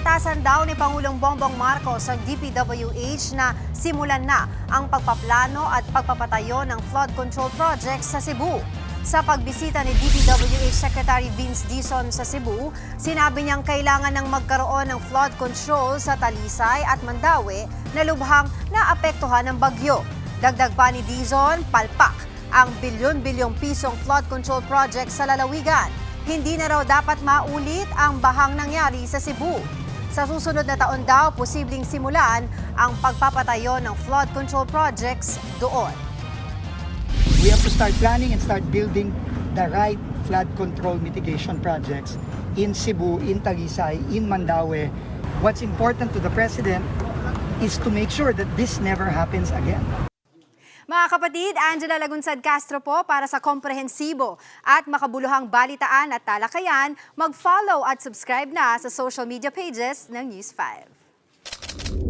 Inatasan daw ni Pangulong Bongbong Marcos ang DPWH na simulan na ang pagpaplano at pagpapatayo ng flood control projects sa Cebu. Sa pagbisita ni DPWH Secretary Vince Dizon sa Cebu, sinabi niyang kailangan ng magkaroon ng flood control sa Talisay at Mandaue na lubhang naapektuhan ng bagyo. Dagdag pa ni Dizon, palpak ang bilyon-bilyong pisong flood control project sa lalawigan. Hindi na raw dapat maulit ang bahang nangyari sa Cebu. Sa susunod na taon daw, posibleng simulan ang pagpapatayo ng flood control projects doon. We have to start planning and start building the right flood control mitigation projects in Cebu, in Talisay, in Mandaue. What's important to the President is to make sure that this never happens again. Mga kapatid, Angela Lagunsad Castro po para sa komprehensibo at makabuluhang balitaan at talakayan. Mag-follow at subscribe na sa social media pages ng News 5.